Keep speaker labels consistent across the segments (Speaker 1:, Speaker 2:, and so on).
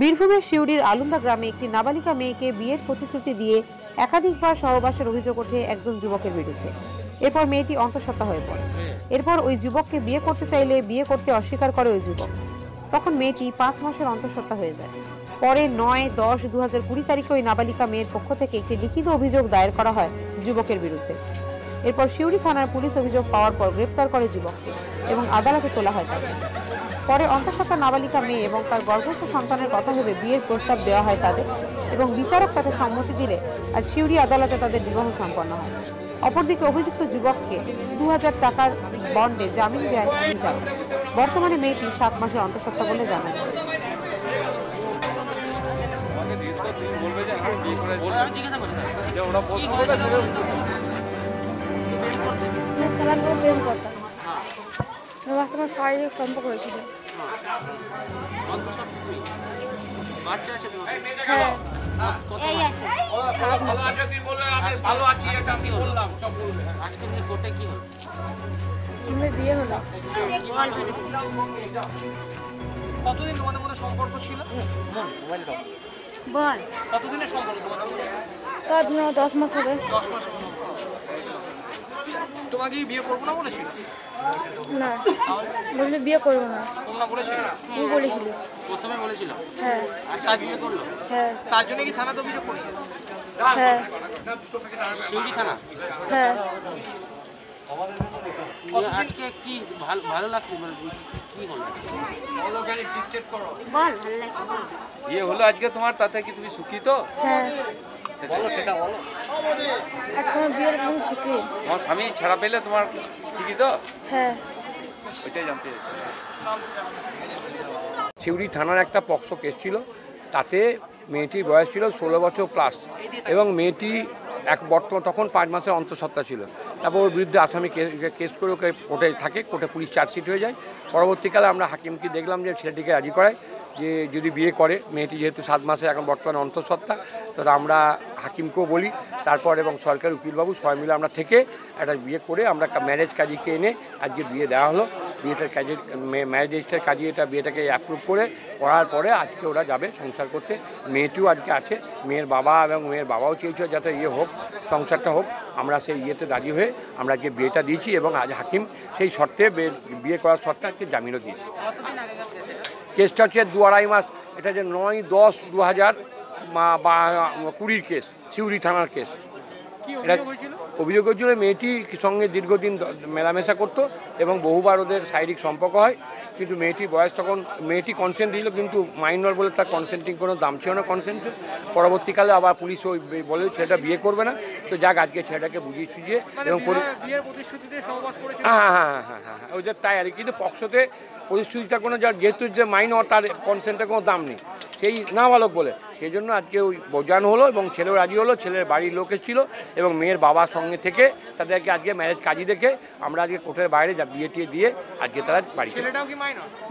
Speaker 1: বীরভূমের সিউড়ির আলুন্দা গ্রামে একটি নাবালিকা মেয়েকে বিয়ের প্রতিশ্রুতি দিয়ে একাধিকবার সহবাসের অভিযোগ ওঠে একজন যুবকের বিরুদ্ধে। এরপর মেয়েটি অন্তঃসত্ত্বা হয়ে পড়ে। এরপর ওই যুবককে বিয়ে করতে চাইলে বিয়ে করতে অস্বীকার করে ওই যুবক। তখন মেয়েটি 5 মাসের অন্তঃসত্ত্বা হয়ে যায়। পরে 9-10-2020 তারিখে ওই নাবালিকা মেয়ের পক্ষ থেকে একটি লিখিত অভিযোগ দায়ের করা হয় যুবকের বিরুদ্ধে। এরপর সিউড়ি থানার পুলিশ অভিযোগ পাওয়ার পর গ্রেপ্তার করে যুবককে এবং আদালতে তোলা হয় তাকে। পরে অন্তঃসত্ত্বা নাবালিকা মেয়ে এবং তার গর্ভস্থ সন্তানের কথা ভেবে বিয়ের প্রস্তাব দেওয়া হয় তাদের এবং বিচারক তাতে সম্মতি দিলে আজ সিউড়ি আদালতে তাদের বিবাহ সম্পন্ন হয়। অপরদিকে অভিযুক্ত যুবককে 2000 টাকার বন্ডে জামিন দেয় বিচারক। বর্তমানে মেয়েটি 7 মাসের অন্তঃসত্ত্বা বলে জানা যায়।
Speaker 2: শারীরিক সম্পর্ক হয়েছিল। বিয়ে হলো।
Speaker 3: কতদিন তোমাদের মধ্যে সম্পর্ক ছিল?
Speaker 2: বল
Speaker 3: কতদিনের সম্পর্ক তোমাদের?
Speaker 2: 10 মাস হবে।
Speaker 3: 10 মাস। তোমাকে বিয়ে করবো না বলেছিল?
Speaker 2: না, বললে বিয়ে করবো না।
Speaker 3: তোমরা বলেছিল?
Speaker 2: তুমি বলেছিলে।
Speaker 3: প্রথমে বলেছিল?
Speaker 2: হ্যাঁ।
Speaker 3: আচ্ছা, আজ বিয়ে করলো?
Speaker 2: হ্যাঁ।
Speaker 3: তার জন্য কি থানাতে অভিযোগ করেছিল?
Speaker 2: হ্যাঁ।
Speaker 3: সিউড়ি থানা?
Speaker 2: হ্যাঁ।
Speaker 3: আজকে কি ভালো লাগছে? কি হলো?
Speaker 2: বল ভালো লাগছে।
Speaker 4: বিয়ে হলো আজকে তোমার, তাতে কি তুমি সুখী তো?
Speaker 2: হ্যাঁ।
Speaker 4: বলো, সেটা বলো।
Speaker 2: এখন বিয়ের জন্য সুখী।
Speaker 4: তোমার স্বামী ছাড়া পেলে তোমার ঠিকই তো?
Speaker 2: হ্যাঁ।
Speaker 4: ওইটাই জানতে চাইছি।
Speaker 5: সিউড়ি থানার একটা পক্সো কেস ছিল, তাতে মেয়েটির বয়স ছিল 16 বছর প্লাস এবং মেয়েটি বর্তমান তখন 5 মাসের অন্তঃসত্ত্বা ছিল। তারপর ওর বিরুদ্ধে আসামি কেস করে ওকে কোর্টে থাকে, কোর্টে পুলিশ চার্জশিট হয়ে যায়। পরবর্তীকালে আমরা হাকিমকে দেখলাম যে ছেলেটিকে রাজি করায় যে যদি বিয়ে করে, মেয়েটি যেহেতু 7 মাসে এখন বর্তমানে অন্তঃসত্ত্বা, তো আমরা হাকিমকেও বলি তারপর এবং সরকারি উকিলবাবু সবাই মিলে আমরা থেকে একটা বিয়ে করে আমরা ম্যারেজ কাজীকে এনে আজকে বিয়ে দেওয়া হলো। বিয়েটার কাজে ম্যারেজ রেজিস্টার কাজী এটা বিয়েটাকে অ্যাপ্রুভ করার পরে আজকে ওরা যাবে সংসার করতে। মেয়েটিও আজকে আছে, মেয়ের বাবা এবং মেয়ের বাবাও চেয়েছিল যাতে হোক, সংসারটা হোক। আমরা সেই ইয়েতে রাজি হয়ে আমরা আজকে বিয়েটা দিয়েছি এবং আজ হাকিম সেই শর্তে বিয়ে করার শর্তে আজকে জামিনও দিয়েছি। কেসটা হচ্ছে 2-2.5 মাস। এটা যে 9-10-2020 কেস, সিউড়ি থানার কেস। অভিযোগ হয়েছিল মেয়েটির সঙ্গে দীর্ঘদিন মেলামেশা করতো এবং বহুবার ওদের শারীরিক সম্পর্ক হয়, কিন্তু মেয়েটির বয়স তখন মেয়েটি কনসেন্ট দিল, কিন্তু মাইনর বলে তার কনসেন্টিং কোনো দাম ছিল না কনসেন্টের। পরবর্তীকালে আবার পুলিশ ওই বলে ছেলেটা বিয়ে করবে না, তো যাক আজকে ছেলেটাকে বুঝিয়ে সুঝিয়ে এবং হ্যাঁ ওদের তাই আর, কিন্তু পক্ষতে প্রতিশ্রুতিটা কোনো যেহেতু যে মাইনর তার কনসেন্টের কোনো দাম নেই, সেই নাবালক বলে সেই জন্য আজকে ওই বোঝানো হলো এবং ছেলেও রাজি হলো। ছেলের বাড়ির লোক এসেছিল এবং মেয়ের বাবার সঙ্গে থেকে তাদেরকে আজকে ম্যারেজ কাজী দেখে আমরা আজকে কোর্টের বাইরে যা বিয়ে টিয়ে দিয়ে আজকে তারা বাড়ি।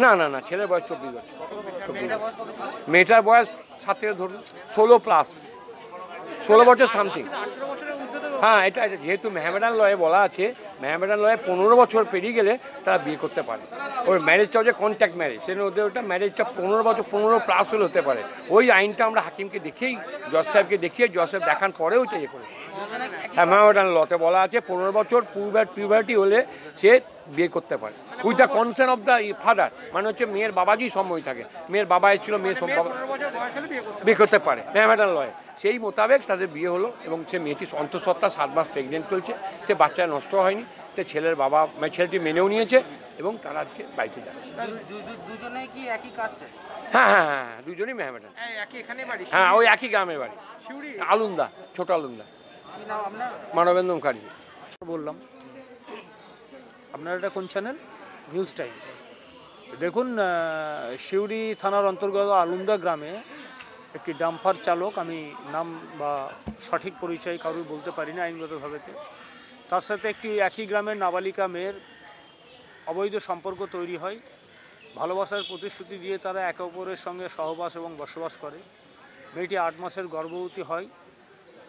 Speaker 5: না, ছেলের বয়স 24 বছর। মেয়েটার বয়স 7 থেকে ধরুন 16 প্লাস, 16 বছর সামথিং। হ্যাঁ, এটা যেহেতু মেহমেডান লয়ে বলা আছে, মেহমেডান লয়ে 15 বছর পেরিয়ে গেলে তারা বিয়ে করতে পারে। ওই ম্যারেজটা হচ্ছে কন্ট্যাক্ট ম্যারেজ, সেজন্য ওদের ওটা ম্যারেজটা 15 বছর 15 প্লাস হলে হতে পারে। ওই আইনটা আমরা হাকিমকে দেখেই জজ সাহেবকে দেখিয়ে জজ সাহেব দেখান পরে ওইটা ইয়ে করে। হ্যাঁ, মেহমেডান লতে বলা আছে 15 বছর পিউবার্টি হলে সে বিয়ে করতে পারে with the consent of the father, মানে হচ্ছে মেয়ের বাবাজি সম্মতি থাকে। মেয়ের বাবা এসেছিল, মেয়ের বিয়ে করতে পারে মেহমেডান লয়ে, সেই মোতাবেক তাদের বিয়ে হলো এবং সে মেয়েটি অন্তঃসত্ত্বা 7 মাস প্রেগনেন্ট চলছে, সে বাচ্চা নষ্ট হয়নি। তো ছেলের বাবা ছেলেটি মেনেও নিয়েছে এবং তারা আজকে বাড়িতে যাচ্ছে। হ্যাঁ, দুজনেই মেহমেডান। হ্যাঁ, ওই একই গ্রামের বাড়ি, আলুন্দা, ছোট আলুন্দা। মানবেন্দ্র মুখার্জি
Speaker 6: বললাম। আপনার এটা কোন চ্যানেল? News time. দেখুন, সিউড়ি থানার অন্তর্গত আলুন্দা গ্রামে একটি ডাম্পার চালক, আমি নাম বা সঠিক পরিচয় কারোর বলতে পারি না আইনগতভাবে, তার সাথে একটি একই গ্রামের নাবালিকা মেয়ের অবৈধ সম্পর্ক তৈরি হয়। ভালোবাসার প্রতিশ্রুতি দিয়ে তারা একে অপরের সঙ্গে সহবাস এবং বসবাস করে। মেয়েটি 8 মাসের গর্ভবতী হয়।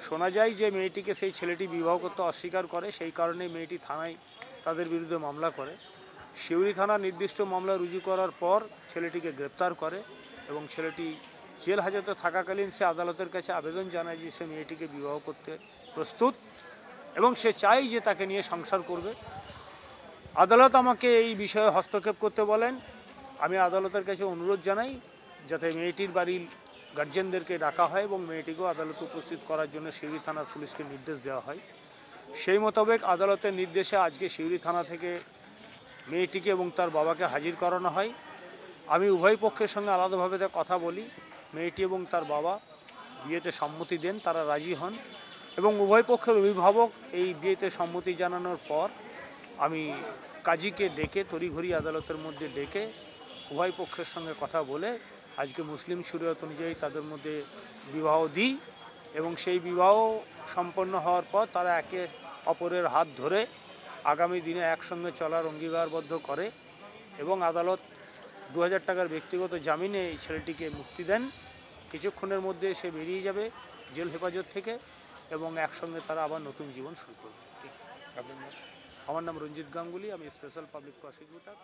Speaker 6: শোনা যায় যে মেয়েটিকে সেই ছেলেটি বিবাহ করতে অস্বীকার করে, সেই কারণে মেয়েটি থানায় তাদের বিরুদ্ধে মামলা করে। সিউড়ি থানা নির্দিষ্ট মামলা রুজু করার পর ছেলেটিকে গ্রেপ্তার করে এবং ছেলেটি জেল হাজতে থাকাকালীন সে আদালতের কাছে আবেদন জানায় যে সে মেয়েটিকে বিবাহ করতে প্রস্তুত এবং সে চায় যে তাকে নিয়ে সংসার করবে। আদালত আমাকে এই বিষয়ে হস্তক্ষেপ করতে বলেন। আমি আদালতের কাছে অনুরোধ জানাই যাতে মেয়েটির বাড়ির গার্জেনদেরকে ডাকা হয় এবং মেয়েটিকেও আদালতে উপস্থিত করার জন্য সিউড়ি থানার পুলিশকে নির্দেশ দেওয়া হয়। সেই মোতাবেক আদালতের নির্দেশে আজকে সিউড়ি থানা থেকে মেয়েটিকে এবং তার বাবাকে হাজির করানো হয়। আমি উভয় পক্ষের সঙ্গে আলাদাভাবে কথা বলি। মেয়েটি এবং তার বাবা বিয়েতে সম্মতি দেন, তারা রাজি হন এবং উভয় পক্ষের অভিভাবক এই বিয়েতে সম্মতি জানানোর পর আমি কাজীকে ডেকে তড়িঘড়ি আদালতের মধ্যে ডেকে উভয় পক্ষের সঙ্গে কথা বলে আজকে মুসলিম শরীয়ত অনুযায়ী তাদের মধ্যে বিবাহ দিই এবং সেই বিবাহ সম্পন্ন হওয়ার পর তারা একে অপরের হাত ধরে আগামী দিনে একসঙ্গে চলার অঙ্গীকারবদ্ধ করে এবং আদালত 2000 টাকার ব্যক্তিগত জামিনে এই ছেলেটিকে মুক্তি দেন। কিছুক্ষণের মধ্যে সে বেরিয়ে যাবে জেল হেফাজত থেকে এবং একসঙ্গে তারা আবার নতুন জীবন শুরু করবে। আমার নাম রঞ্জিত গাঙ্গুলি, আমি স্পেশাল পাবলিক প্রসিকিউটর।